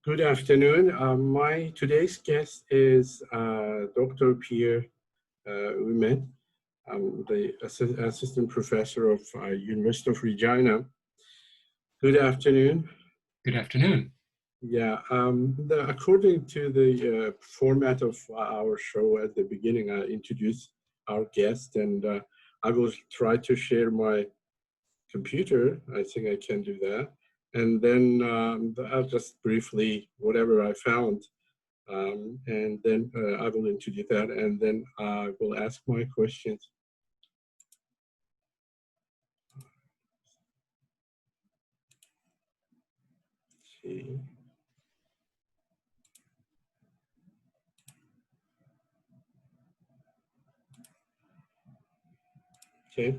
Good afternoon. My today's guest is Dr. Pierre Ouimet, the assistant professor of University of Regina. Good afternoon. Good afternoon. Yeah, according to the format of our show at the beginning, I introduce our guest, and I will try to share my computer. I think I can do that. And then I'll just briefly, whatever I found, and then I will introduce that, and then I will ask my questions. Let's see. Okay.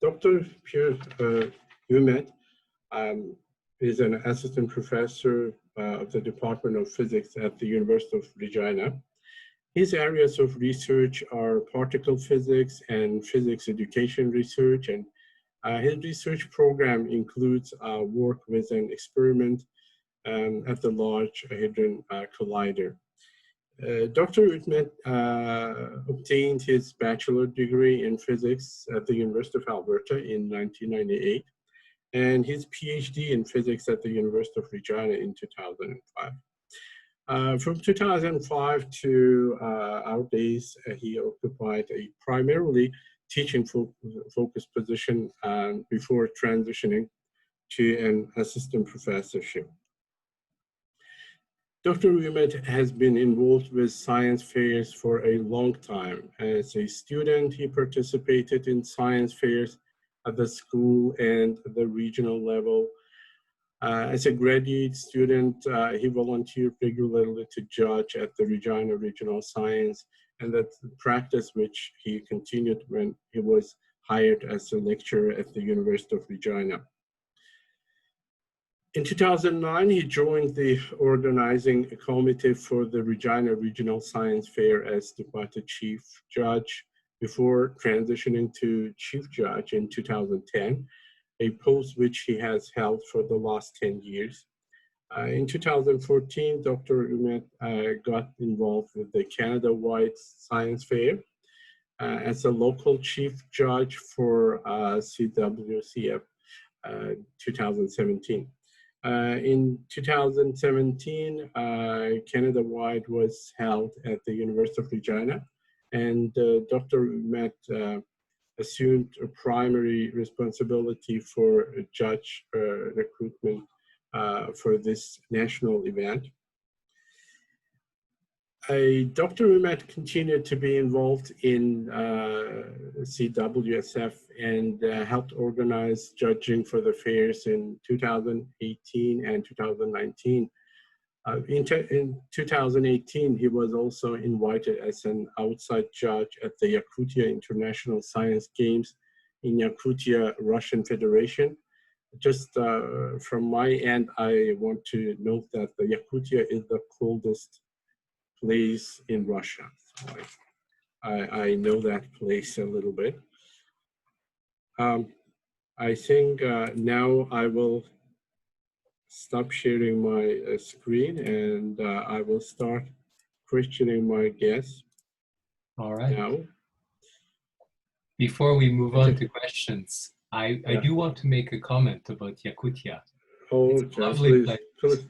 Dr. Pierre Ouimet is an assistant professor of the Department of Physics at the University of Regina. His areas of research are particle physics and physics education research, and his research program includes work with an experiment at the Large Hadron Collider. Dr. Ouimet obtained his bachelor degree in physics at the University of Alberta in 1998, and his PhD in physics at the University of Regina in 2005. From 2005 to our days, he occupied a primarily teaching focused position before transitioning to an assistant professorship. Dr. Ouimet has been involved with science fairs for a long time. As a student, he participated in science fairs at the school and the regional level. As a graduate student, he volunteered regularly to judge at the Regina Regional Science, and that's the practice which he continued when he was hired as a lecturer at the University of Regina. In 2009, he joined the organizing committee for the Regina Regional Science Fair as Deputy Chief Judge before transitioning to Chief Judge in 2010, a post which he has held for the last 10 years. In 2014, Dr. Ouimet got involved with the Canada-wide Science Fair as a local Chief Judge for CWSF 2017. In 2017, Canada-wide was held at the University of Regina, and Dr. Ouimet assumed a primary responsibility for judge recruitment for this national event. Dr. Ouimet continued to be involved in CWSF and helped organize judging for the fairs in 2018 and 2019. In 2018, he was also invited as an outside judge at the Yakutia International Science Games in Yakutia, Russian Federation. Just from my end, I want to note that the Yakutia is the coldest place in Russia. So I know that place a little bit. I think now I will stop sharing my screen, and I will start questioning my guests. All right. Now. Before we move on to questions, I do want to make a comment about Yakutia. Oh, it's a lovely place.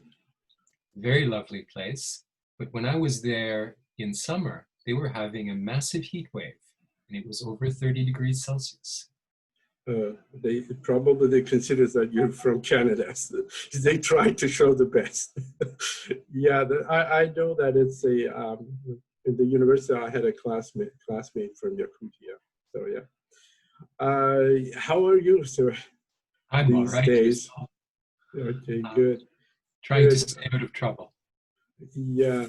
Very lovely place. But when I was there in summer, they were having a massive heat wave, and it was over 30 degrees Celsius. They probably consider that you're from Canada. So they try to show the best. Yeah, I know that it's a in the university. I had a classmate from Yakutia. So yeah. How are you, sir? I'm all right. Days? Okay, good. Trying to stay out of trouble. Yeah.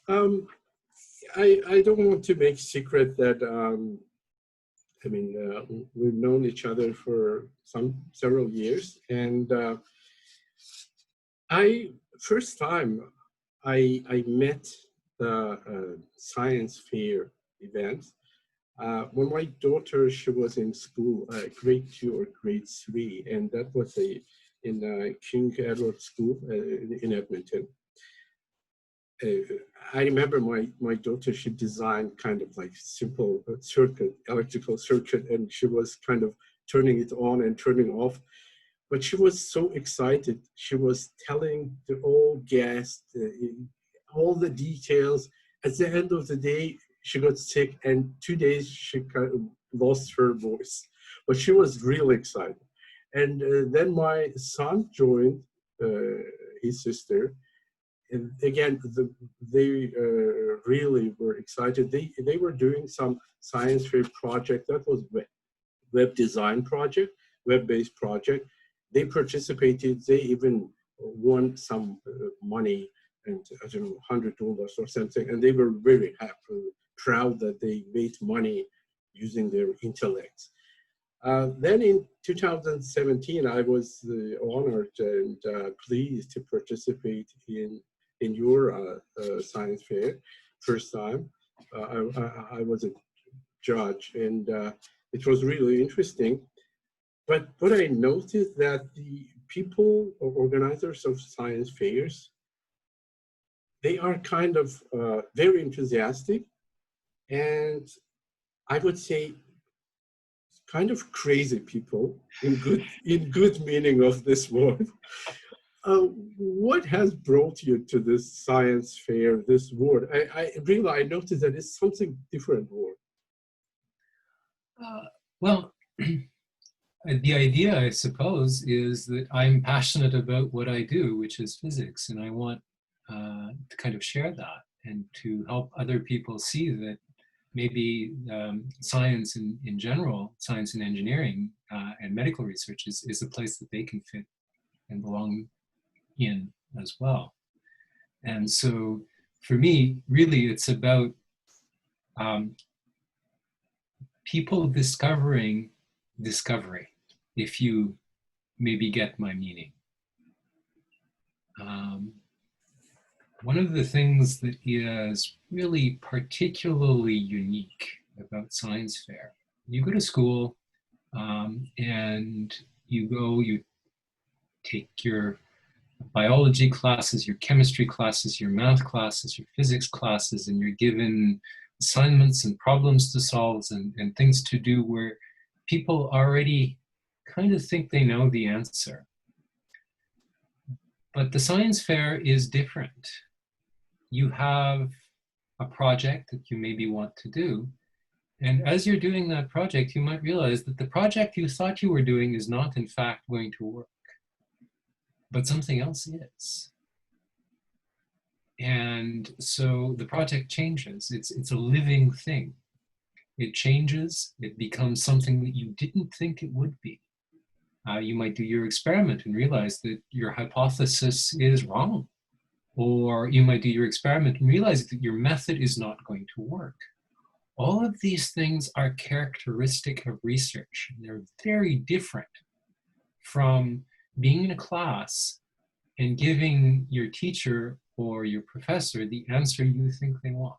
I don't want to make secret that I mean, we've known each other for several years, and first time I met the science fair event when my daughter, she was in school, grade 2 or grade 3, and that was a in King Edward School in Edmonton. I remember my daughter, she designed kind of like simple circuit, electrical circuit, and she was kind of turning it on and turning off. But she was so excited. She was telling the all guests all the details. At the end of the day, she got sick, and 2 days she kind of lost her voice. But she was really excited. And then my son joined his sister. And again, they really were excited. They were doing some science fair project that was web design project, web-based project. They participated. They even won some money, and I don't know, $100 or something. And they were very happy, proud that they made money using their intellect. Then in 2017, I was honored and pleased to participate in your science fair, first time. I was a judge, and it was really interesting. But what I noticed that the people or organizers of science fairs, they are kind of very enthusiastic, and I would say kind of crazy people in good meaning of this word. What has brought you to this science fair, this word? I noticed that it's something different word. Well, the idea, I suppose, is that I'm passionate about what I do, which is physics, and I want to kind of share that and to help other people see that maybe science in general, science and engineering and medical research is a place that they can fit and belong in as well. And so for me, really, it's about people discovering discovery, if you maybe get my meaning. One of the things that is really particularly unique about science fair, you go to school and you take your biology classes, your chemistry classes, your math classes, your physics classes, and you're given assignments and problems to solve and things to do where people already kind of think they know the answer. But the science fair is different. You have a project that you maybe want to do. And as you're doing that project, you might realize that the project you thought you were doing is not in fact going to work, but something else is. And so the project changes. It's a living thing. It changes. It becomes something that you didn't think it would be. You might do your experiment and realize that your hypothesis is wrong. Or you might do your experiment and realize that your method is not going to work. All of these things are characteristic of research. And they're very different from being in a class and giving your teacher or your professor the answer you think they want.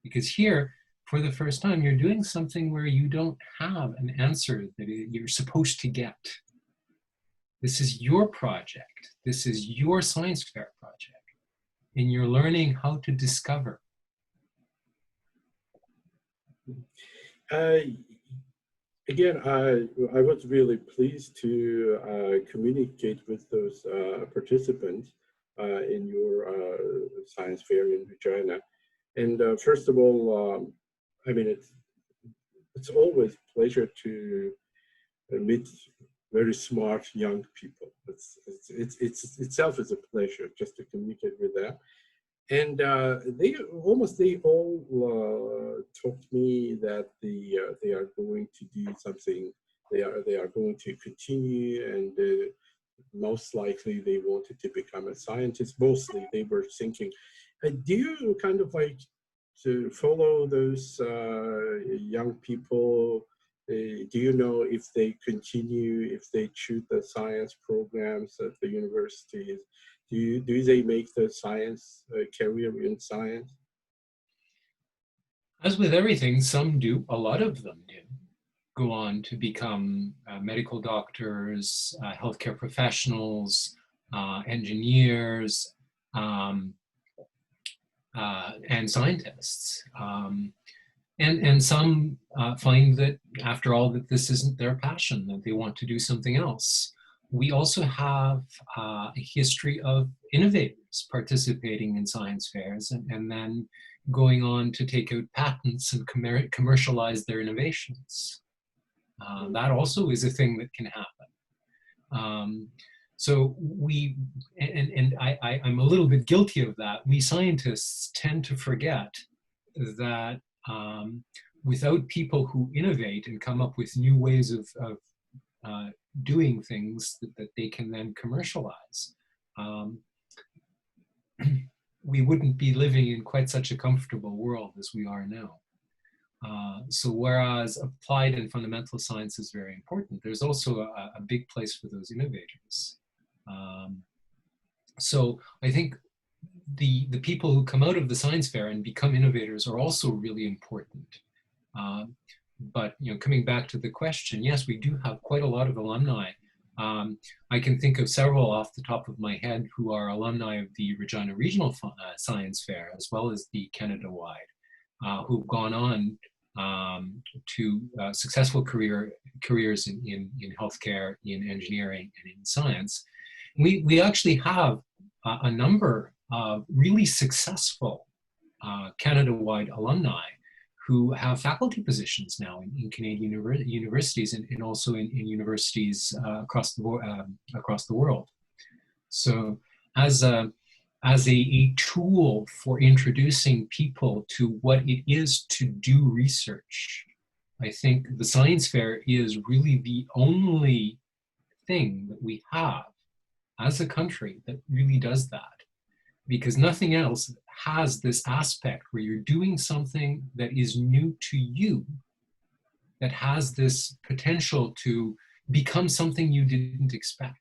Because here, for the first time, you're doing something where you don't have an answer that you're supposed to get. This is your project. This is your science fair project. And you're learning how to discover. Again, I was really pleased to communicate with those participants in your science fair in Regina. And first of all, I mean, it's always a pleasure to meet very smart young people. It's itself is a pleasure just to communicate with them. And they all told me that they are going to do something. They are going to continue, and most likely they wanted to become a scientist. Mostly they were thinking. Do you kind of like to follow those young people? Do you know if they continue, if they choose the science programs at the universities? Do they make the science career in science? As with everything, some do, a lot of them do. go on to become medical doctors, healthcare professionals, engineers, and scientists. And some find that, after all, that this isn't their passion, that they want to do something else. We also have a history of innovators participating in science fairs and then going on to take out patents and commercialize their innovations. That also is a thing that can happen. So I'm a little bit guilty of that. We scientists tend to forget that without people who innovate and come up with new ways of doing things that they can then commercialize, we wouldn't be living in quite such a comfortable world as we are now. So whereas applied and fundamental science is very important, there's also a big place for those innovators. So I think the people who come out of the science fair and become innovators are also really important. But coming back to the question, yes, we do have quite a lot of alumni. I can think of several off the top of my head who are alumni of the Regina Regional Science Fair, as well as the Canada-wide, who've gone on to successful careers in healthcare, in engineering, and in science. We actually have a number of really successful Canada-wide alumni who have faculty positions now in Canadian universities and also in universities across the world. So as a tool for introducing people to what it is to do research, I think the science fair is really the only thing that we have as a country that really does that, because nothing else has this aspect where you're doing something that is new to you, that has this potential to become something you didn't expect.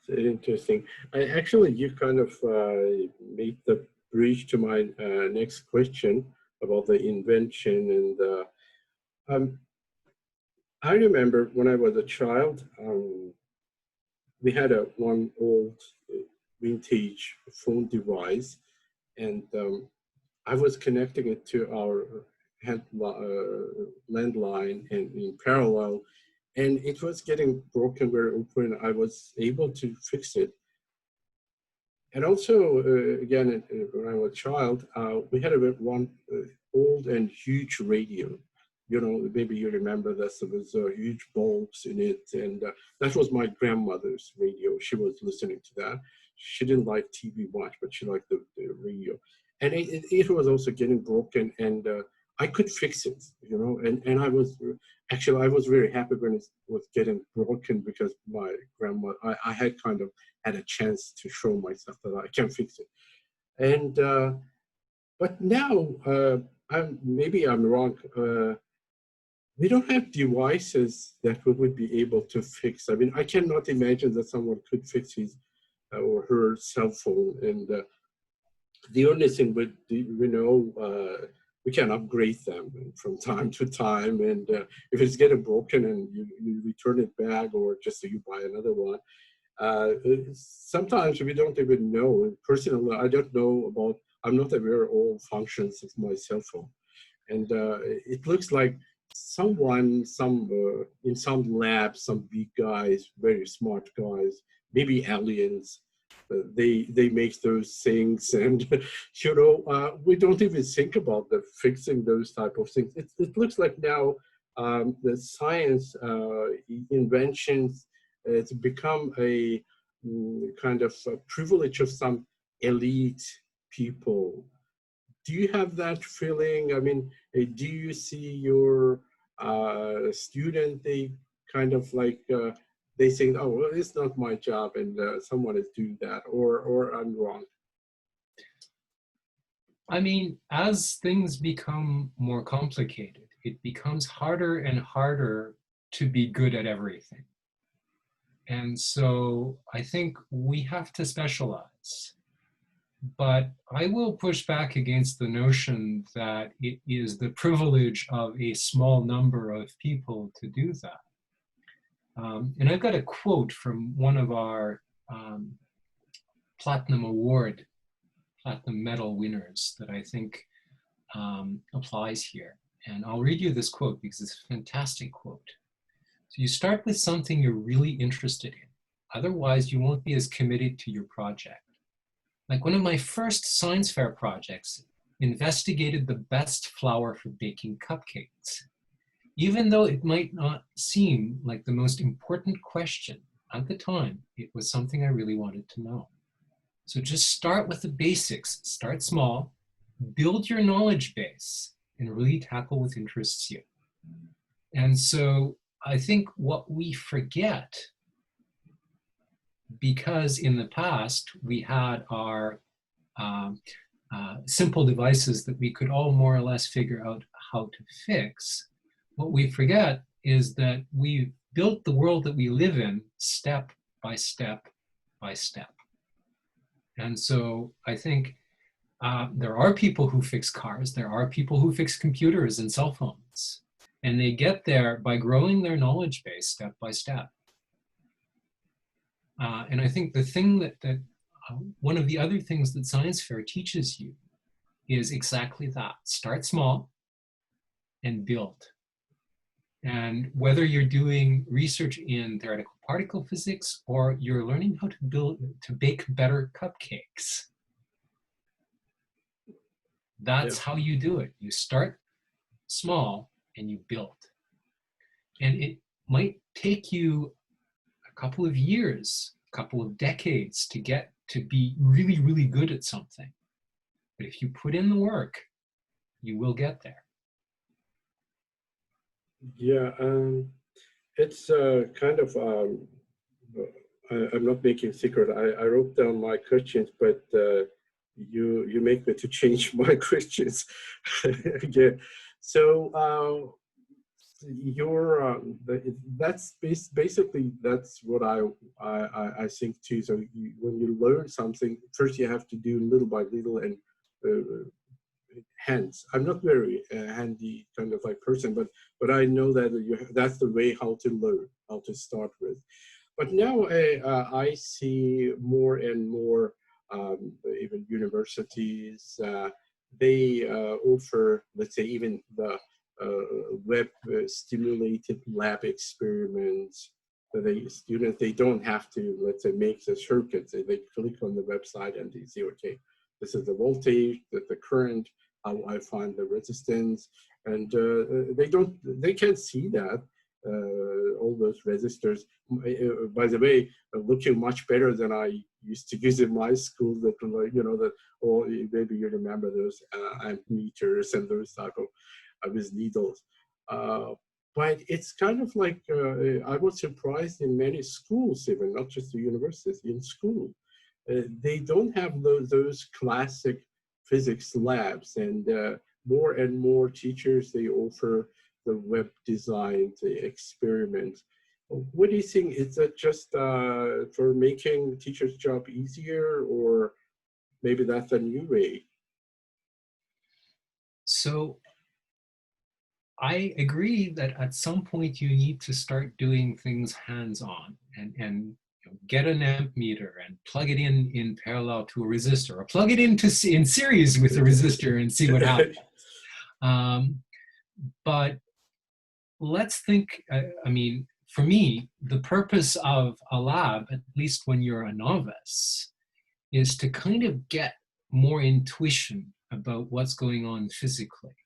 Interesting. You kind of made the bridge to my next question about the invention. And I remember when I was a child, we had one old vintage phone device, and I was connecting it to our landline and in parallel, and it was getting broken very often. I was able to fix it. And also, again, when I was a child, we had one old and huge radio. Maybe you remember this. There was huge bulbs in it, and that was my grandmother's radio. She was listening to that. She didn't like TV much, but she liked the radio. And it was also getting broken, and I could fix it, and I was very happy when it was getting broken, because my grandmother, I had kind of had a chance to show myself that I can fix it. And but now, maybe I'm wrong. We don't have devices that we would be able to fix. I mean, I cannot imagine that someone could fix his or her cell phone. And the only thing we can upgrade them from time to time. And if it's getting broken and you return it back, or just you buy another one, sometimes we don't even know. Personally, I don't know about, I'm not aware of all functions of my cell phone. And it looks like in some lab, some big guys, very smart guys, maybe aliens, they make those things, and we don't even think about fixing those type of things. It looks like now the science inventions, it's become a kind of a privilege of some elite people. Do you have that feeling? I mean, do you see your student, they kind of like, they think, oh, well, it's not my job, and someone is doing that, or I'm wrong? I mean, as things become more complicated, it becomes harder and harder to be good at everything. And so I think we have to specialize. But I will push back against the notion that it is the privilege of a small number of people to do that. And I've got a quote from one of our Platinum Medal winners that I think applies here. And I'll read you this quote because it's a fantastic quote. So you start with something you're really interested in. Otherwise, you won't be as committed to your project. Like one of my first science fair projects investigated the best flour for baking cupcakes. Even though it might not seem like the most important question at the time, it was something I really wanted to know. So just start with the basics, start small, build your knowledge base, and really tackle what interests you. And so I think what we forget, because in the past we had our simple devices that we could all more or less figure out how to fix, what we forget is that we built the world that we live in step by step by step. And so I think there are people who fix cars, there are people who fix computers and cell phones, and they get there by growing their knowledge base step by step. And I think the thing that one of the other things that science fair teaches you is exactly that. Start small and build. And whether you're doing research in theoretical particle physics or you're learning how to bake better cupcakes, that's how you do it. You start small and you build. And it might take you a couple of years, a couple of decades to get to be really, really good at something. But if you put in the work, you will get there. Yeah, it's kind of, I'm not making a secret. I wrote down my questions, but you make me to change my questions. Yeah. So that's basically that's what I think too. So when you learn something, first you have to do little by little and hands. I'm not very handy kind of like person, but I know that that's the way how to learn, how to start with. But now I see more and more even universities, they offer, let's say, even the web stimulated lab experiments. Students, they don't have to, let's say, make the circuits. They click on the website and they say, okay, this is the voltage, the current, how I find the resistance, and they can't see that. All those resistors, by the way, looking much better than I used to use in my school. That, you know, that, or maybe you remember those amp meters and those type of with needles. But it's kind of like I was surprised in many schools, even not just the universities, in school. They don't have those classic physics labs, and more teachers, they offer the web design, the experiment. What do you think? Is that just for making teachers' job easier, or maybe that's a new way? So I agree that at some point you need to start doing things hands-on and get an amp meter and plug it in parallel to a resistor, or plug it in series with a resistor and see what happens. But let's think, I mean, for me, the purpose of a lab, at least when you're a novice, is to kind of get more intuition about what's going on physically.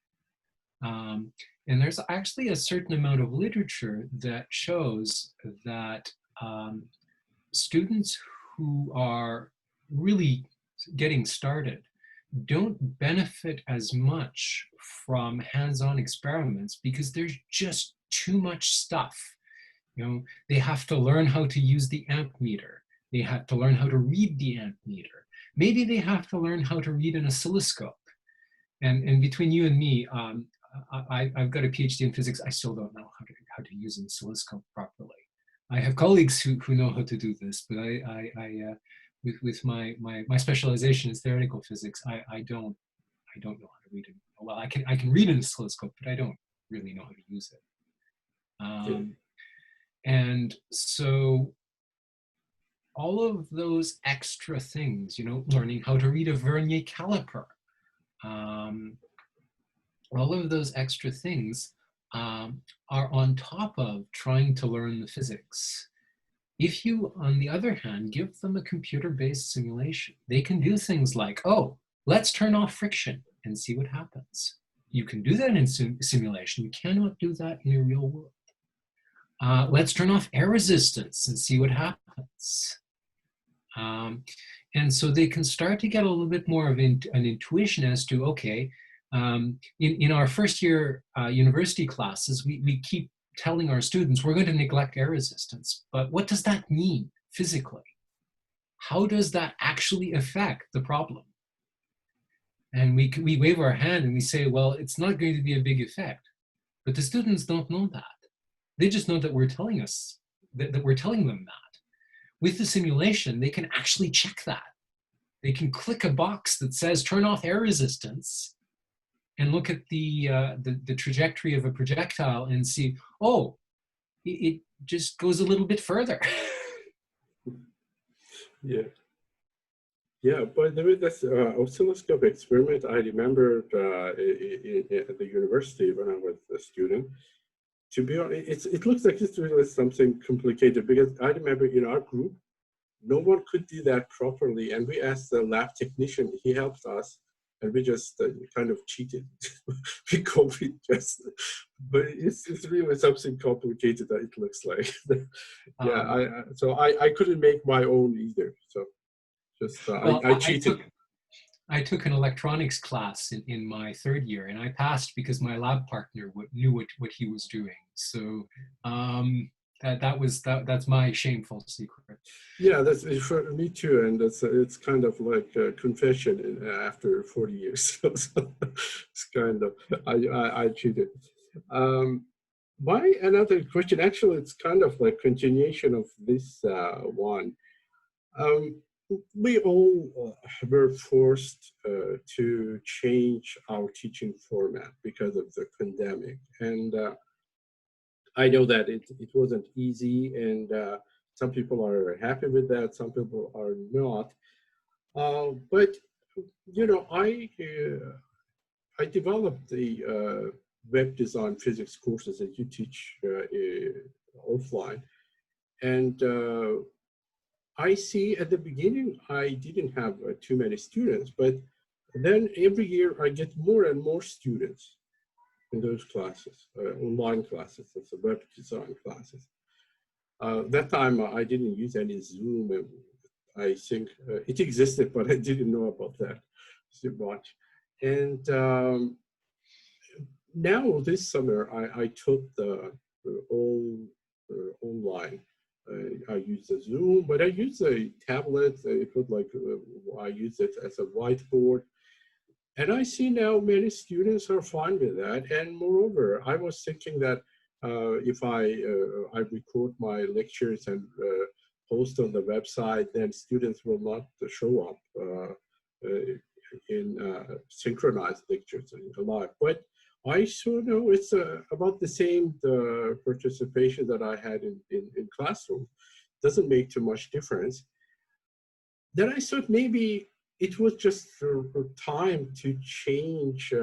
And there's actually a certain amount of literature that shows that students who are really getting started don't benefit as much from hands-on experiments because there's just too much stuff. You know, they have to learn how to use the amp meter. They have to learn how to read the amp meter. Maybe they have to learn how to read an oscilloscope. And between you and me, I've got a PhD in physics. I still don't know how to use an oscilloscope properly. I have colleagues who know how to do this, but with my specialization is theoretical physics. I don't know how to read it. Well, I can read an oscilloscope, but I don't really know how to use it. And so all of those extra things, you know, learning how to read a vernier caliper, all of those extra things are on top of trying to learn the physics. If you, on the other hand, give them a computer-based simulation, they can do things like, oh, let's turn off friction and see what happens. You can do that in simulation. You cannot do that in the real world. Let's turn off air resistance and see what happens. And so they can start to get a little bit more of an intuition as to, okay, in our first year university classes, we keep telling our students we're going to neglect air resistance, but what does that mean physically? How does that actually affect the problem? And we wave our hand and we say, well, it's not going to be a big effect. But the students don't know that. They just know that we're telling us, that we're telling them that. With the simulation, they can actually check that. They can click a box that says turn off air resistance and look at the trajectory of a projectile and see, oh, it just goes a little bit further. Yeah. Yeah, by the way, that's oscilloscope experiment I remember at the university when I was a student. To be honest, it looks like it's really something complicated, because I remember in our group, no one could do that properly. And we asked the lab technician, he helped us, and we just kind of cheated. We copied just, but it's really something complicated that it looks like. Yeah, so I couldn't make my own either. So just well, I cheated. I took an electronics class in my third year, and I passed because my lab partner knew what he was doing. So that's my shameful secret. Yeah, that's for me too, and it's kind of like a confession after 40 years. So it's kind of I cheated. Another question, actually, it's kind of like continuation of this one. We all were forced to change our teaching format because of the pandemic, and I know that it wasn't easy, and some people are happy with that, some people are not. But you know, I developed the web design physics courses that you teach offline, and I see at the beginning I didn't have too many students, but then every year I get more and more students in those classes, online classes, that's the web design classes. That time I didn't use any Zoom. And I think it existed, but I didn't know about that so much. And now this summer I took the all online. I use the Zoom, but I use a tablet. I use it as a whiteboard. And I see now many students are fine with that. And moreover, I was thinking that if I record my lectures and post on the website, then students will not show up in synchronized lectures live. But I saw no, it's about the same participation that I had in classroom. Doesn't make too much difference. Then I thought maybe it was just time to change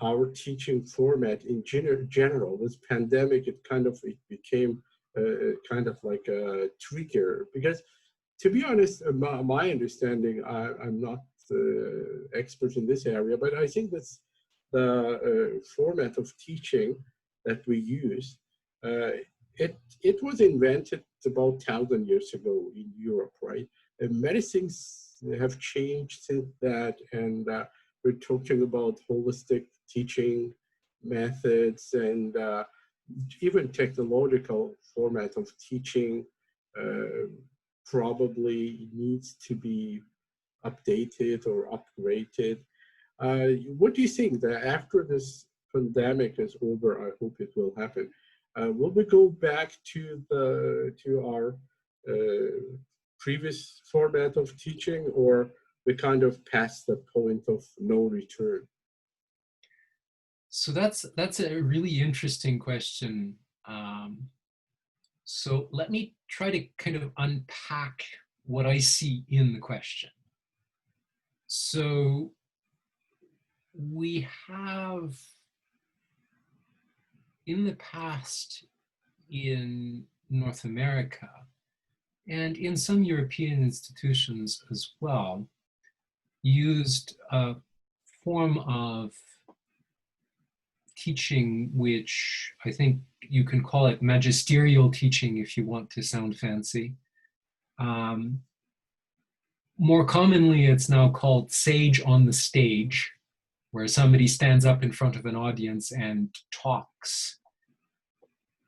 our teaching format in general. This pandemic, it became kind of like a trigger, because to be honest, my understanding, I'm not expert in this area, but I think that's the format of teaching that we use. It was invented about 1,000 years ago in Europe, right? And many things have changed since that, and we're talking about holistic teaching methods and even technological format of teaching probably needs to be updated or upgraded. What do you think that after this pandemic is over, I hope it will happen, will we go back to our previous format of teaching, or we kind of past the point of no return? So that's a really interesting question. So let me try to kind of unpack what I see in the question. So we have in the past in North America and in some European institutions as well, used a form of teaching which I think you can call it magisterial teaching if you want to sound fancy. More commonly, it's now called sage on the stage, where somebody stands up in front of an audience and talks.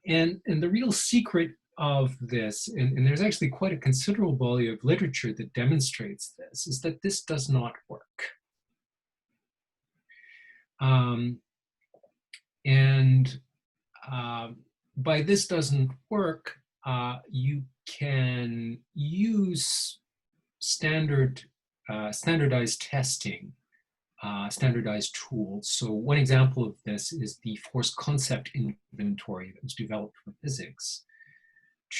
And the real secret of this, and there's actually quite a considerable body of literature that demonstrates this, is that this does not work. By this doesn't work, you can use standardized testing, standardized tools. So one example of this is the force concept inventory that was developed for physics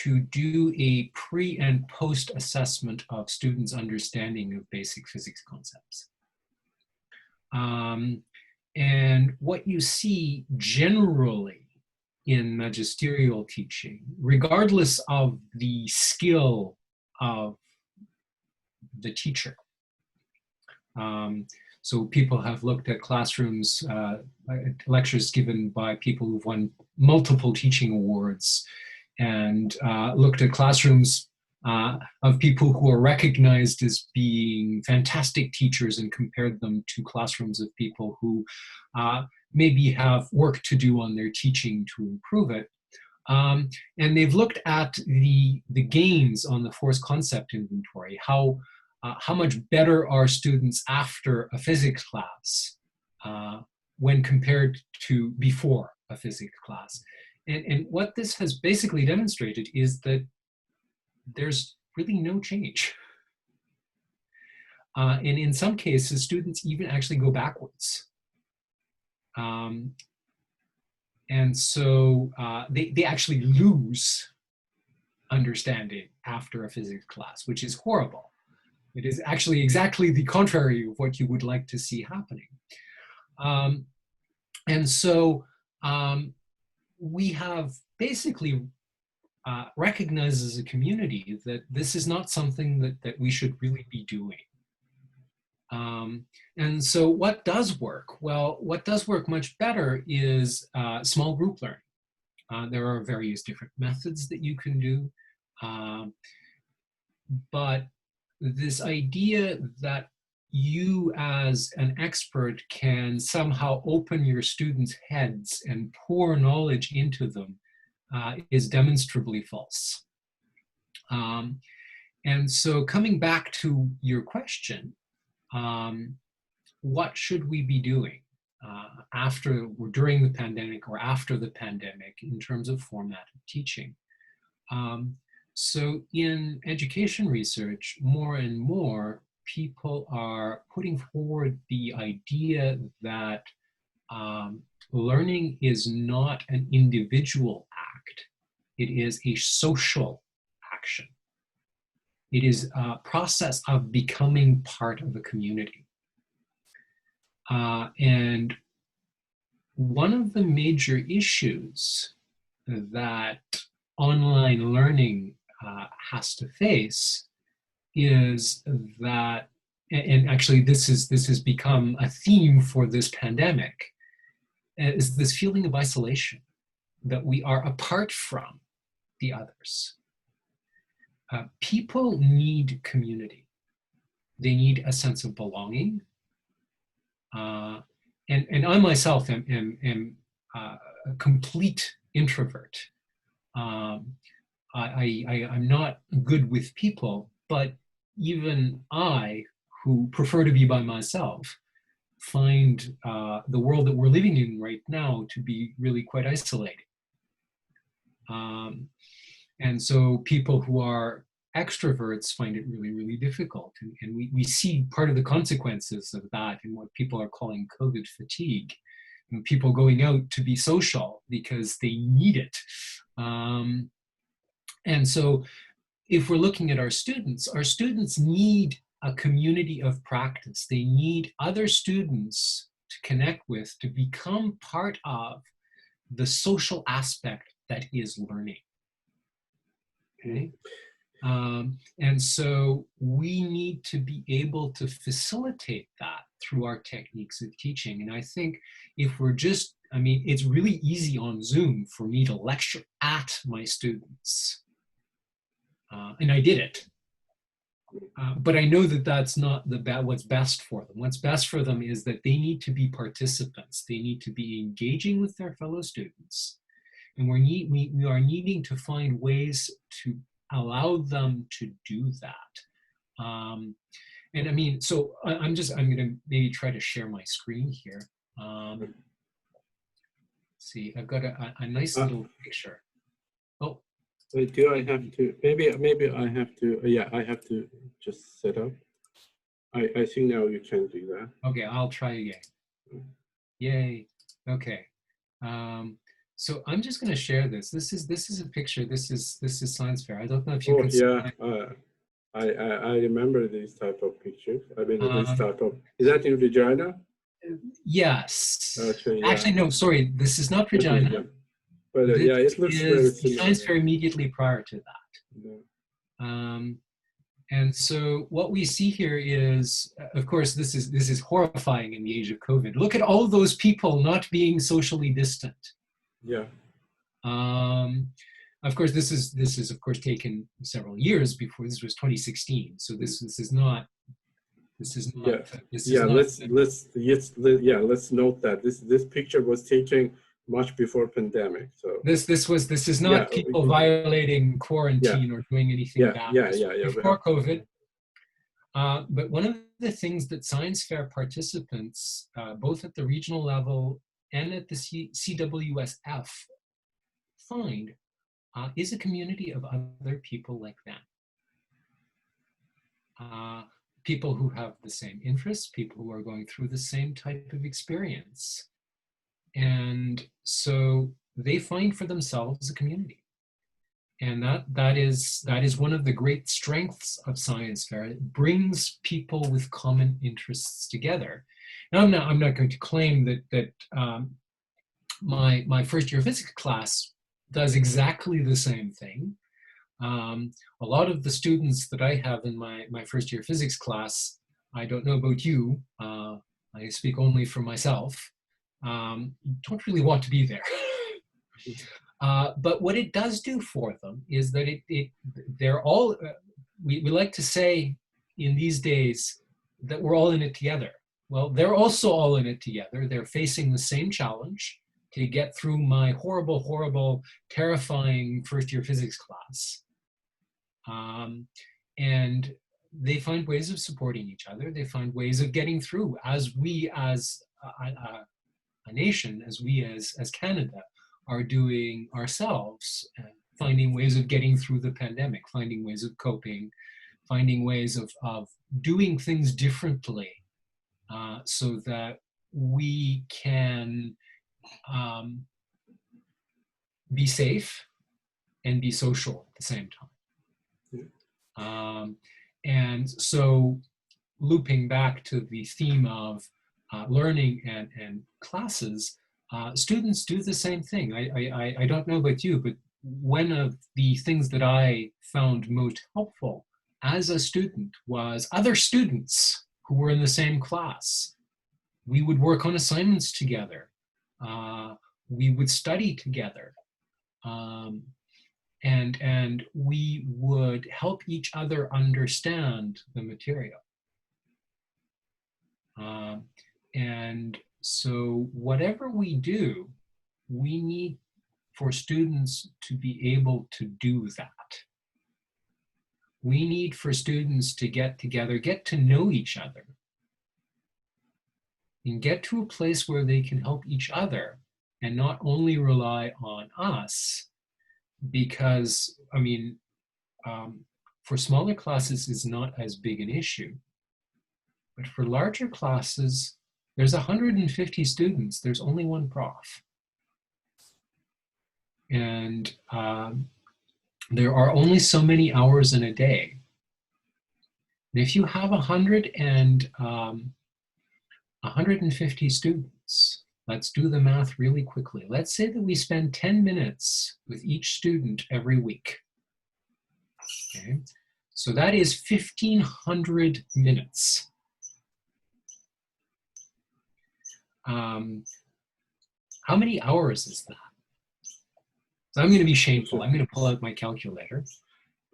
to do a pre and post assessment of students' understanding of basic physics concepts. And what you see generally in magisterial teaching, regardless of the skill of the teacher. So people have looked at classrooms, lectures given by people who've won multiple teaching awards, and looked at classrooms of people who are recognized as being fantastic teachers and compared them to classrooms of people who maybe have work to do on their teaching to improve it. And they've looked at the gains on the force concept inventory, how much better are students after a physics class when compared to before a physics class. And what this has basically demonstrated is that there's really no change. And in some cases, students even actually go backwards. And so they actually lose understanding after a physics class, which is horrible. It is actually exactly the contrary of what you would like to see happening. And so we have basically recognized as a community that this is not something that we should really be doing. And so what does work? Well, what does work much better is small group learning. There are various different methods that you can do. But this idea that you as an expert can somehow open your students' heads and pour knowledge into them is demonstrably false. And so coming back to your question, what should we be doing after or during the pandemic or after the pandemic in terms of format of teaching? So in education research, more and more people are putting forward the idea that learning is not an individual act. It is a social action. It is a process of becoming part of a community. And one of the major issues that online learning has to face is that, and actually this has become a theme for this pandemic, is this feeling of isolation, that we are apart from the others. People need community. They need a sense of belonging. And I myself am a complete introvert. I'm not good with people, but even I, who prefer to be by myself, find the world that we're living in right now to be really quite isolating. And so people who are extroverts find it really, really difficult. And we see part of the consequences of that in what people are calling COVID fatigue. People going out to be social because they need it. And so if we're looking at our students need a community of practice. They need other students to connect with, to become part of the social aspect that is learning. Okay? And so we need to be able to facilitate that through our techniques of teaching. And I think if we're just, I mean, it's really easy on Zoom for me to lecture at my students. And I did it. But I know that that's not what's best for them. What's best for them is that they need to be participants. They need to be engaging with their fellow students. And we are needing to find ways to allow them to do that. And I mean, so I'm going to maybe try to share my screen here. See, I've got a nice little picture. Oh. Do I have to, maybe I have to, yeah, I have to just set up. I think now you can do that. Okay, I'll try again. Yay, okay. So I'm just gonna share this. This is a picture, this is science fair. I don't know if you can see that. I remember these type of pictures. I mean, this type of, is that in Regina? Yes. Actually, yeah. Actually, no, sorry, this is not Regina. Yeah. But yeah, it looks very similar. Science fair immediately prior to that. Yeah. And so what we see here is, of course, this is horrifying in the age of COVID. Look at all those people not being socially distant. Yeah. Of course, this is of course taken several years before. This was 2016, so this is not. Yeah. Let's note that this picture was taken much before pandemic. So this is not people violating quarantine or doing anything bad. Before COVID. But one of the things that science fair participants, both at the regional level and at the CWSF, find is a community of other people like them. People who have the same interests, people who are going through the same type of experience. And so they find for themselves a community. And that is one of the great strengths of science fair. It brings people with common interests together. Now, I'm not going to claim that my first year physics class does exactly the same thing. A lot of the students that I have in my first year physics class, I don't know about you, I speak only for myself, don't really want to be there. But what it does do for them is that they're all, we like to say in these days that we're all in it together. Well, they're also all in it together. They're facing the same challenge to get through my horrible, horrible, terrifying first year physics class. And they find ways of supporting each other. They find ways of getting through as we as a nation, as we as Canada are doing ourselves, finding ways of getting through the pandemic, finding ways of coping, finding ways of doing things differently so that we can be safe and be social at the same time. And so looping back to the theme of learning and classes, students do the same thing. I don't know about you, but one of the things that I found most helpful as a student was other students who were in the same class. We would work on assignments together. We would study together. And we would help each other understand the material. And so whatever we do, we need for students to be able to do that. We need for students to get together, get to know each other, and get to a place where they can help each other and not only rely on us, because, I mean, for smaller classes is not as big an issue. But for larger classes, there's 150 students, there's only one prof. And there are only so many hours in a day. And if you have 150 students, let's do the math really quickly. Let's say that we spend 10 minutes with each student every week. Okay, so that is 1,500 minutes. How many hours is that? So I'm going to be shameful. I'm going to pull out my calculator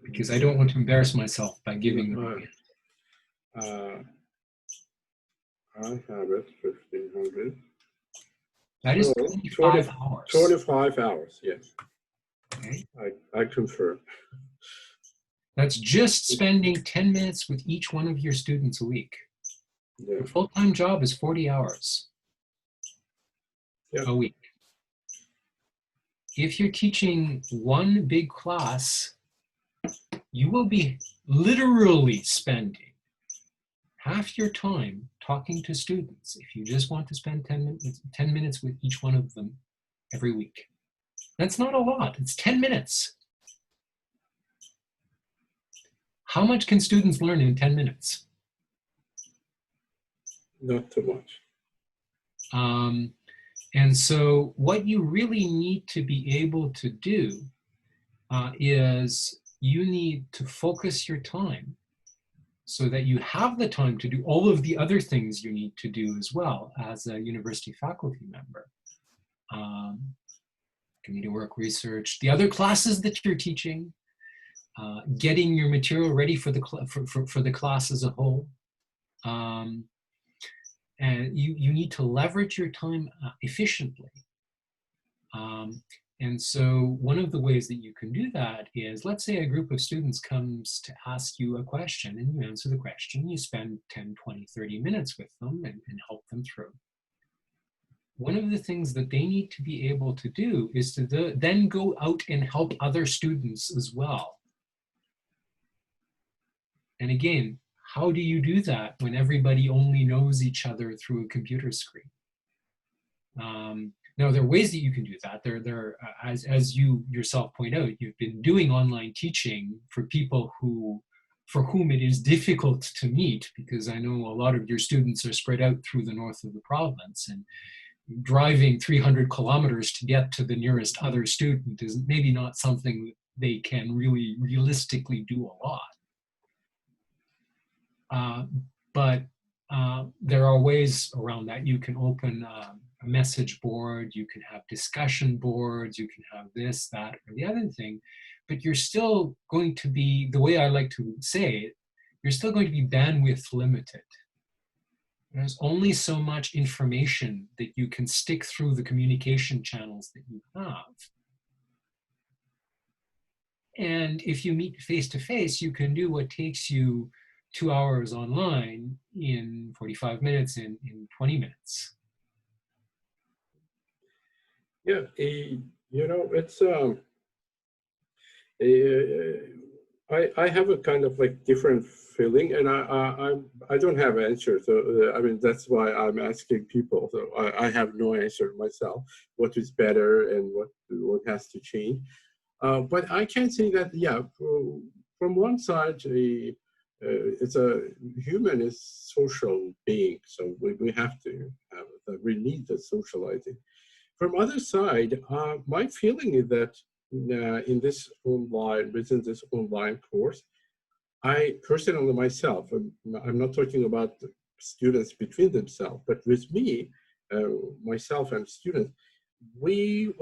because I don't want to embarrass myself by giving the wrong answer. I have it, 1,500. That is 25 hours. 25 hours, yes. Okay. I confirm. That's just spending 10 minutes with each one of your students a week. Yeah. A full-time job is 40 hours a week. If you're teaching one big class, you will be literally spending half your time talking to students if you just want to spend 10 minutes with each one of them every week. That's not a lot. It's 10 minutes. How much can students learn in 10 minutes? Not too much. And so what you really need to be able to do is you need to focus your time so that you have the time to do all of the other things you need to do as well as a university faculty member. Community work, research, the other classes that you're teaching, getting your material ready for the class as a whole. And you need to leverage your time efficiently. And so one of the ways that you can do that is, let's say a group of students comes to ask you a question and you answer the question, you spend 10, 20, 30 minutes with them and help them through. One of the things that they need to be able to do is to then go out and help other students as well. And again, how do you do that when everybody only knows each other through a computer screen? Now, there are ways that you can do that. As you yourself point out, you've been doing online teaching for people for whom it is difficult to meet, because I know a lot of your students are spread out through the north of the province, and driving 300 kilometers to get to the nearest other student is maybe not something they can really realistically do a lot. But there are ways around that. You can open a message board, you can have discussion boards, you can have this, that, or the other thing, but you're still going to be, the way I like to say it, you're still going to be bandwidth limited. There's only so much information that you can stick through the communication channels that you have. And if you meet face to face, you can do what takes you 2 hours online in 45 minutes, in 20 minutes. Yeah, you know, it's I have a kind of like different feeling, and I don't have answers. So I mean, that's why I'm asking people. So I have no answer myself. What is better and what has to change? But I can say that, yeah, from one side, it's a human is social being, so we have to have we need the socializing. From other side, my feeling is that in this online, within this online course, I personally myself, I'm not talking about students between themselves, but with me, myself and students, we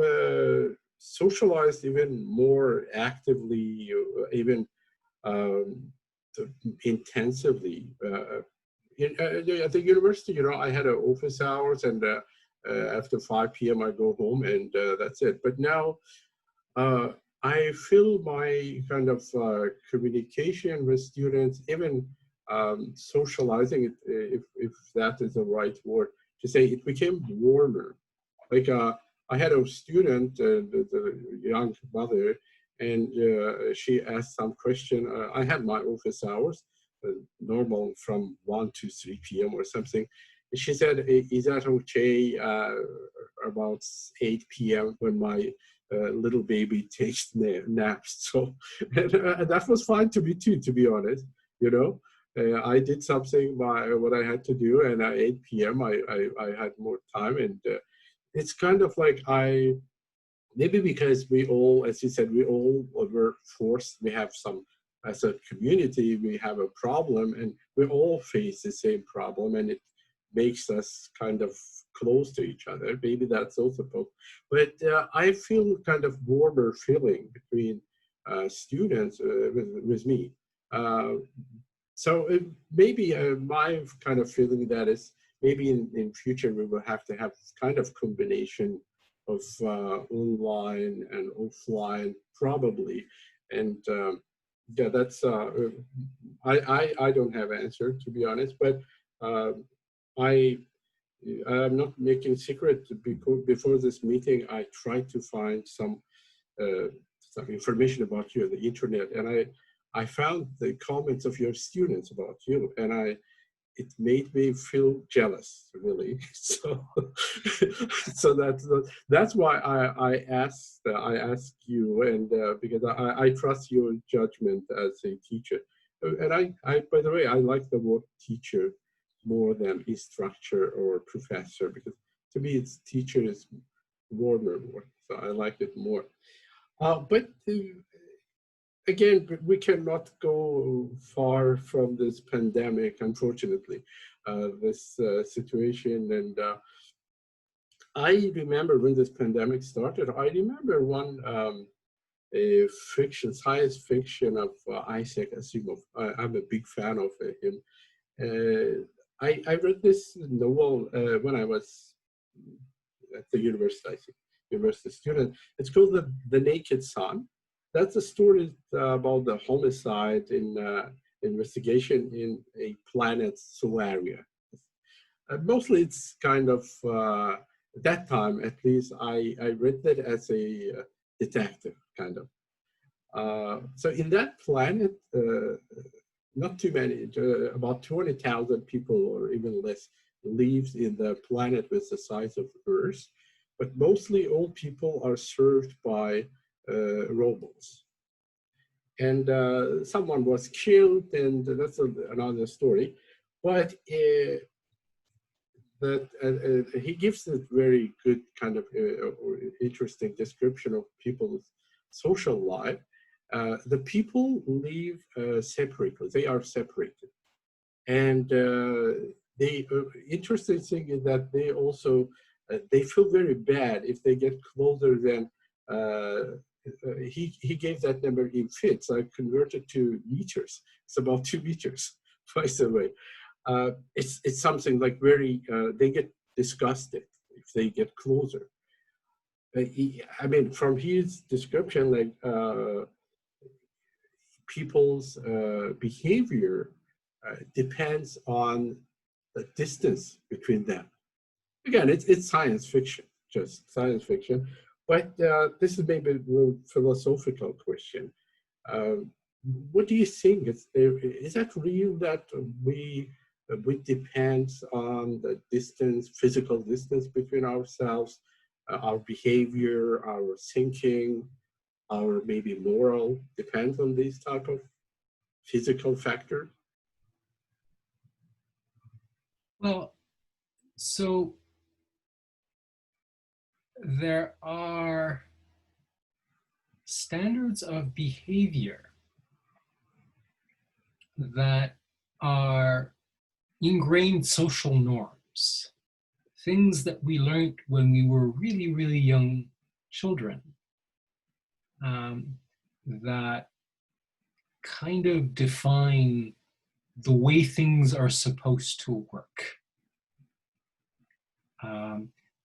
socialized even more actively, even intensively. At the university, you know, I had office hours, and after 5 p.m. I go home, and that's it. But now I feel my kind of communication with students, even socializing, if that is the right word to say, it became warmer. Like I had a student, the young mother, and she asked some question. I have my office hours, normal from 1 to 3 p.m. or something. And she said, is that okay about 8 p.m. when my little baby takes naps? So that was fine to me too, to be honest, you know. I did something by what I had to do, and at 8 p.m. I had more time, and it's kind of like maybe because we all, as you said, we all were forced, we have some, as a community, we have a problem, and we all face the same problem, and it makes us kind of close to each other. Maybe that's also possible. But I feel kind of warmer feeling between students with me. So maybe my kind of feeling that is maybe in future we will have to have kind of combination of online and offline probably, and yeah, that's I don't have an answer, to be honest, but I'm not making secret. Before this meeting I tried to find some information about you on the internet, and I found the comments of your students about you, and it made me feel jealous, really. So, so that's why I asked you, and because I trust your judgment as a teacher, and I by the way, I like the word teacher more than instructor or professor, because to me, it's teacher is warmer word, so I like it more. But again, we cannot go far from this pandemic, unfortunately, this situation. And I remember when this pandemic started, I remember one science fiction of Isaac Asimov. I'm a big fan of him. I read this novel when I was at the university, I think, university student. It's called The Naked Sun. That's a story about the homicide in investigation in a planet Solaria. Mostly it's kind of, at that time at least, I read that as a detective, kind of. So in that planet, not too many, about 20,000 people or even less lives in the planet with the size of Earth, but mostly all people are served by robots. And someone was killed, and that's another story. But he gives a very good kind of interesting description of people's social life. The people live separately; they are separated, and the interesting thing is that they also they feel very bad if they get closer than. He gave that number in feet, so I converted to meters. It's about 2 meters, by the way. It's something like very, they get disgusted if they get closer. I mean, from his description, like people's behavior depends on the distance between them. Again, it's science fiction, just science fiction. But this is maybe a philosophical question. What do you think? Is that real that we depend on the distance, physical distance between ourselves, our behavior, our thinking, our maybe moral depends on these type of physical factors? Well, so there are standards of behavior that are ingrained social norms, things that we learned when we were really, really young children, that kind of define the way things are supposed to work.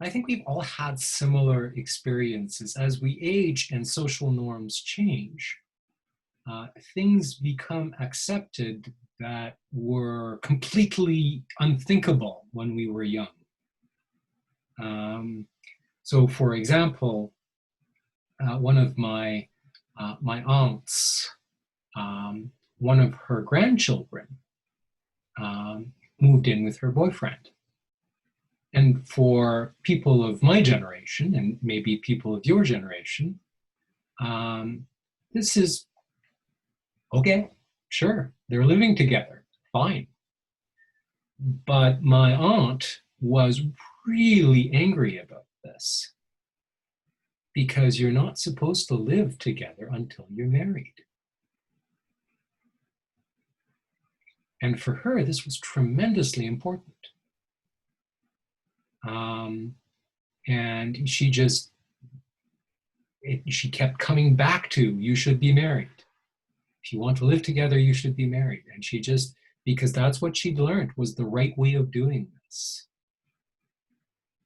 I think we've all had similar experiences. As we age and social norms change, things become accepted that were completely unthinkable when we were young. So for example, one of my my aunt's, one of her grandchildren moved in with her boyfriend. And for people of my generation, and maybe people of your generation, this is okay, sure, they're living together, fine. But my aunt was really angry about this because you're not supposed to live together until you're married. And for her, this was tremendously important. And she kept coming back to, you should be married. If you want to live together, you should be married. And she just, because that's what she'd learned was the right way of doing this.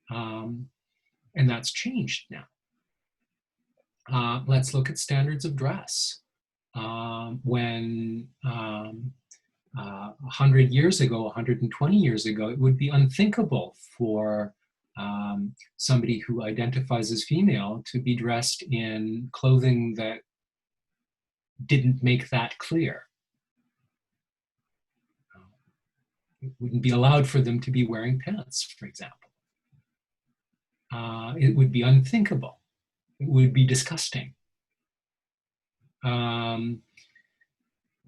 And that's changed now. Let's look at standards of dress. When 100 years ago, 120 years ago, it would be unthinkable for somebody who identifies as female to be dressed in clothing that didn't make that clear. It wouldn't be allowed for them to be wearing pants, for example. It would be unthinkable. It would be disgusting.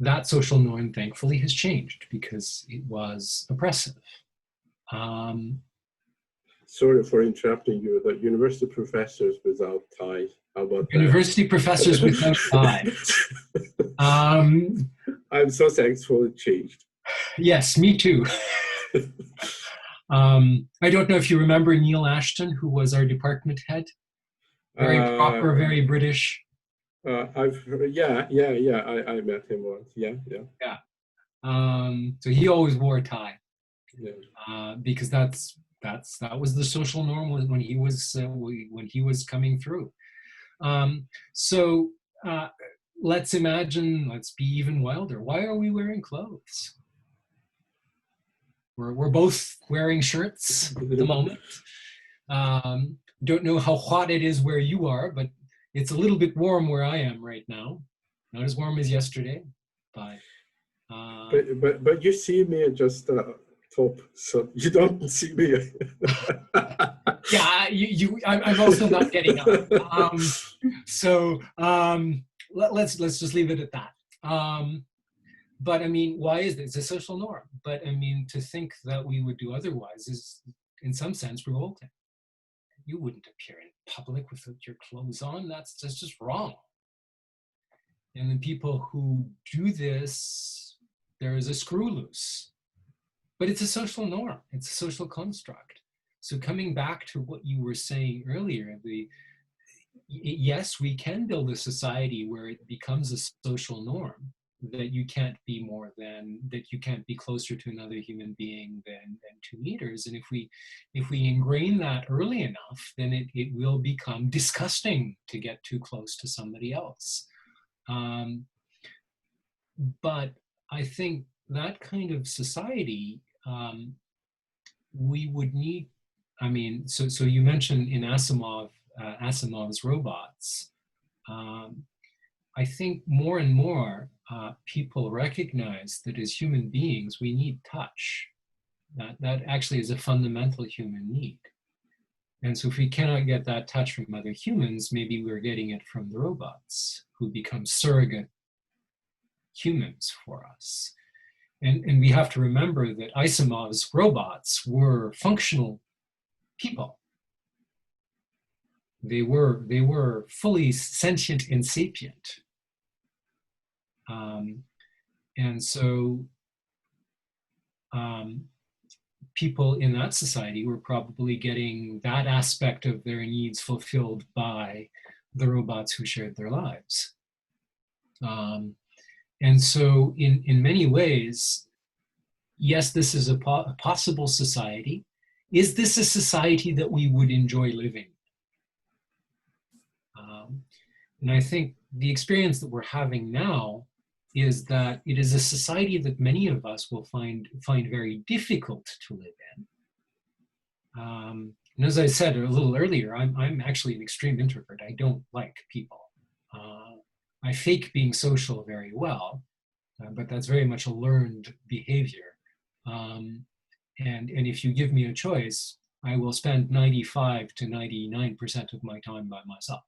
That social norm, thankfully, has changed because it was oppressive. Sorry for interrupting you. The university professors without ties. How about university professors without ties? I'm so thankful it changed. Yes, me too. I don't know if you remember Neil Ashton, who was our department head. Very proper, very British. I've heard, yeah. I met him once. Yeah. So he always wore a tie. Yeah. Because that was the social norm when he was coming through. So let's be even wilder. Why are we wearing clothes? We're both wearing shirts at the moment. Don't know how hot it is where you are, but it's a little bit warm where I am right now. Not as warm as yesterday, but you see me at just top, so you don't see me. Yeah, I'm also not getting up. Let's just leave it at that. But I mean, why is this? It's a social norm. But I mean, to think that we would do otherwise is, in some sense, revolting. You wouldn't appear in public without your clothes on. That's just wrong. And the people who do this, there is a screw loose. But it's a social norm. It's a social construct. So coming back to what you were saying earlier, yes, we can build a society where it becomes a social norm, that you can't be closer to another human being than 2 meters. And if we ingrain that early enough, then it will become disgusting to get too close to somebody else. But I think that kind of society, we would need, so you mentioned in Asimov's robots, I think more and more people recognize that as human beings, we need touch. That actually is a fundamental human need. And so if we cannot get that touch from other humans, maybe we're getting it from the robots, who become surrogate humans for us. And we have to remember that Asimov's robots were functional people. They were fully sentient and sapient. And so people in that society were probably getting that aspect of their needs fulfilled by the robots who shared their lives. And so in many ways, yes, this is a possible society. Is this a society that we would enjoy living? And I think the experience that we're having now is that it is a society that many of us will find very difficult to live in. And as I said a little earlier, I'm actually an extreme introvert. I don't like people. I fake being social very well, but that's very much a learned behavior. And if you give me a choice, I will spend 95 to 99% of my time by myself.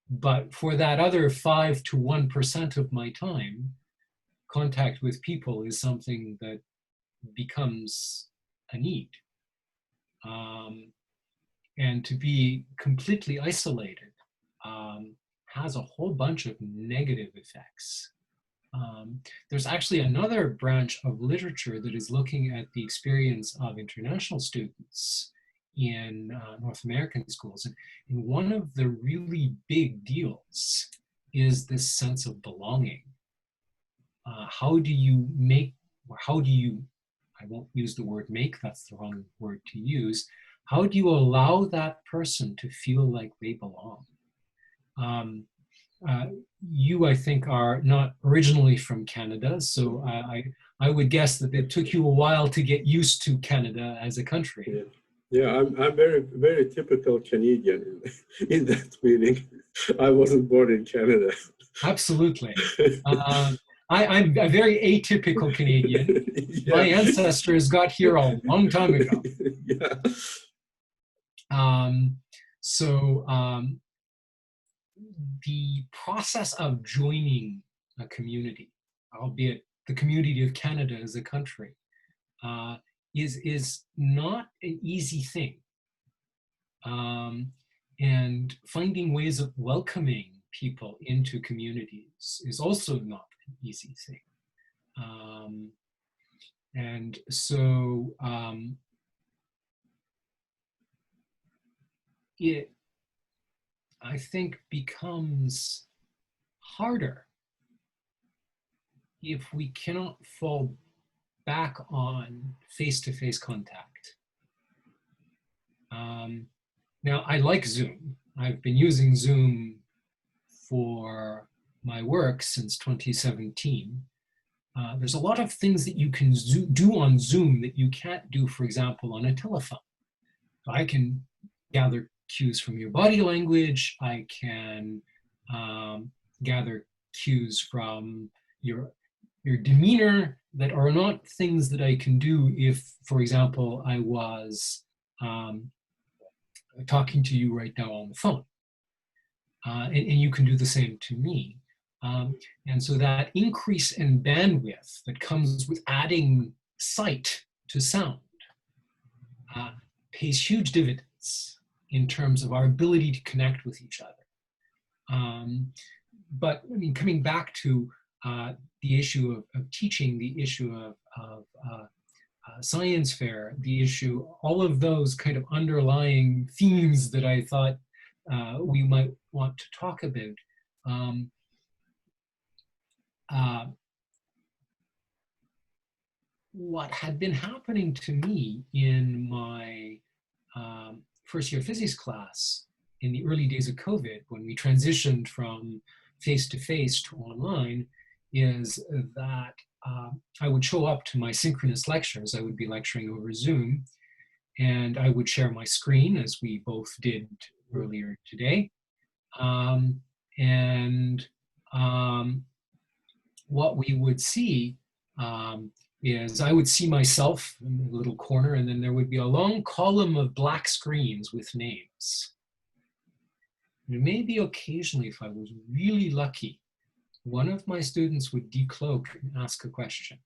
But for that other 5 to 1% of my time, contact with people is something that becomes a need. And to be completely isolated has a whole bunch of negative effects. There's actually another branch of literature that is looking at the experience of international students in North American schools. And one of the really big deals is this sense of belonging. How do you make, or how do you, I won't use the word make, that's the wrong word to use. How do you allow that person to feel like they belong? You, I think, are not originally from Canada, so I would guess that it took you a while to get used to Canada as a country. Yeah, I'm very, very typical Canadian in that meaning. I wasn't born in Canada. Absolutely. I'm a very atypical Canadian. Yeah. My ancestors got here a long time ago. Yeah. The process of joining a community, albeit the community of Canada as a country, is not an easy thing. And finding ways of welcoming people into communities is also not an easy thing. And so it, I think, becomes harder if we cannot fall back on face-to-face contact. Now, I like Zoom. I've been using Zoom for my work since 2017. There's a lot of things that you can do on Zoom that you can't do, for example, on a telephone. So I can gather cues from your body language. I can gather cues from your demeanor that are not things that I can do if, for example, I was talking to you right now on the phone. And you can do the same to me. And so that increase in bandwidth that comes with adding sight to sound pays huge dividends in terms of our ability to connect with each other. But I mean, coming back to the issue of teaching, the issue of science fair, the issue, all of those kind of underlying themes that I thought we might want to talk about. What had been happening to me in my first year physics class in the early days of COVID, when we transitioned from face-to-face to online, is that I would show up to my synchronous lectures. I would be lecturing over Zoom, and I would share my screen, as we both did earlier today. What we would see is I would see myself in a little corner, and then there would be a long column of black screens with names. And maybe occasionally, if I was really lucky, one of my students would decloak and ask a question,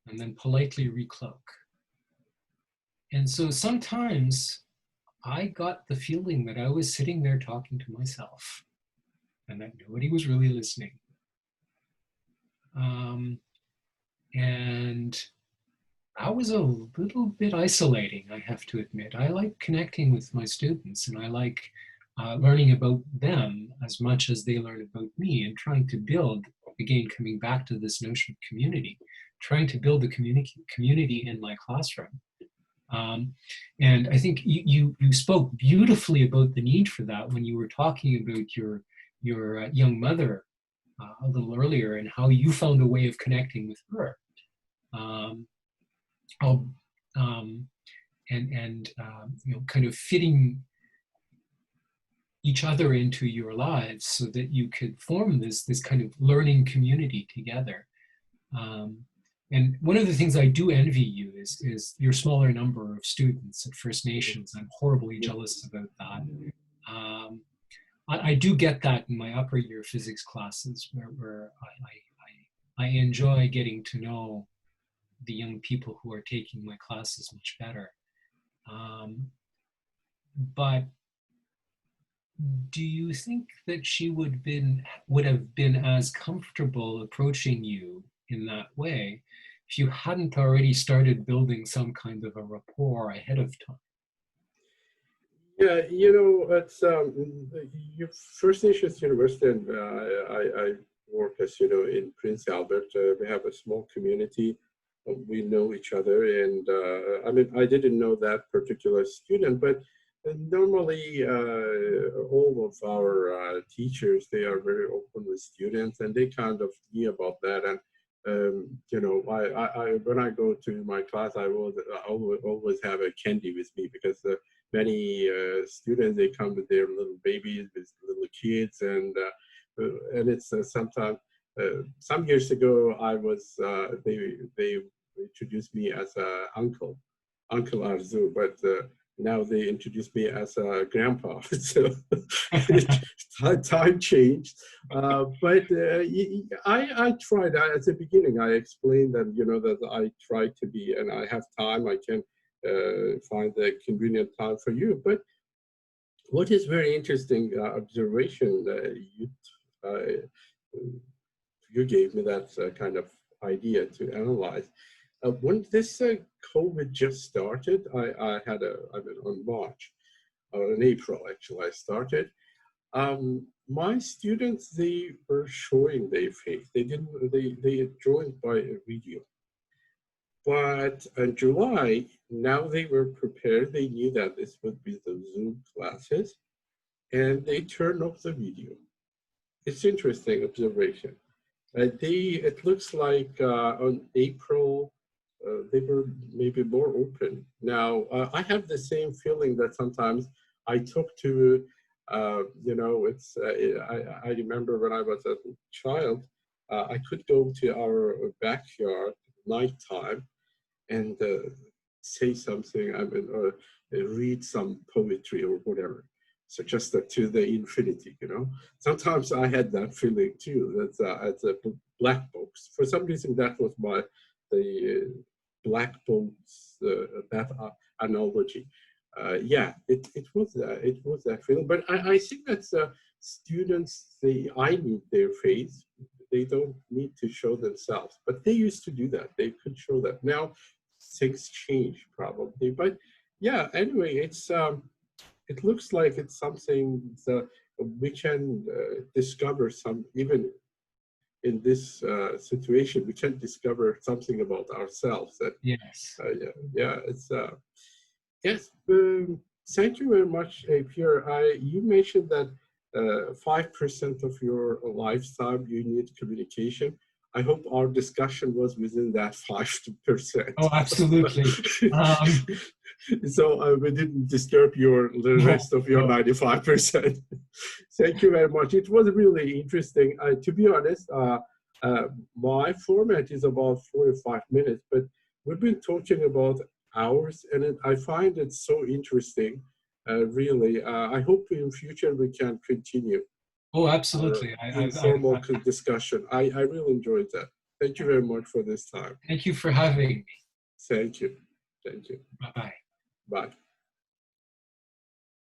and then politely recloak. And so sometimes I got the feeling that I was sitting there talking to myself, and that nobody was really listening. And that was a little bit isolating, I have to admit. I like connecting with my students, and I like learning about them as much as they learn about me, and trying to build, again, coming back to this notion of community, trying to build the community in my classroom. And I think you spoke beautifully about the need for that when you were talking about your young mother a little earlier, and how you found a way of connecting with her. You know, kind of fitting each other into your lives so that you could form this kind of learning community together. And one of the things I do envy you is your smaller number of students at First Nations. I'm horribly jealous about that. I do get that in my upper year physics classes where I enjoy getting to know the young people who are taking my classes much better. But do you think that she would have been as comfortable approaching you in that way if you hadn't already started building some kind of a rapport ahead of time? Yeah, you know, it's your First Nations University, and I work, as you know, in Prince Albert. We have a small community. We know each other, and I mean, I didn't know that particular student, but normally all of our teachers, they are very open with students, and they kind of knew about that. And you know, I when I go to my class, I always have a candy with me, because many students, they come with their little babies, with little kids, and it's sometimes some years ago I was they introduced me as Uncle Arzu, but now they introduce me as a grandpa. So time changed. But I tried at the beginning. I explained that, you know, that I try to be, and I have time. I can find a convenient time for you. But what is very interesting observation you gave me that kind of idea to analyze. When this COVID just started, I mean, on March, or in April actually, I started. My students, they were showing their faith. They joined by a video. But in July, now they were prepared. They knew that this would be the Zoom classes, and they turned off the video. It's interesting observation. It looks like on April, they were maybe more open. Now, I have the same feeling that sometimes I talk to, you know, I remember when I was a child, I could go to our backyard nighttime and say something, I mean, or read some poetry or whatever. So just to the infinity, you know. Sometimes I had that feeling too. That's at the black box. For some reason, that was the black box, that analogy. Yeah, it was that feeling. But I think that students, I need their faith. They don't need to show themselves, but they used to do that. They could show that. Now things change probably, but yeah. Anyway, it looks like it's something that we can discover even in this situation, we can discover something about ourselves. That Yes. yeah, it's yes. Thank you very much, Pierre. You mentioned that 5% of your lifetime you need communication. I hope our discussion was within that 5%. Oh, absolutely. So we didn't disturb the rest of your 95%. Thank you very much. It was really interesting. To be honest, my format is about 45 minutes, but we've been talking about hours, and I find it so interesting. Really, I hope in future we can continue. Oh, absolutely. Informal discussion. I really enjoyed that. Thank you very much for this time. Thank you for having me. Thank you. Thank you. Bye-bye. Bye.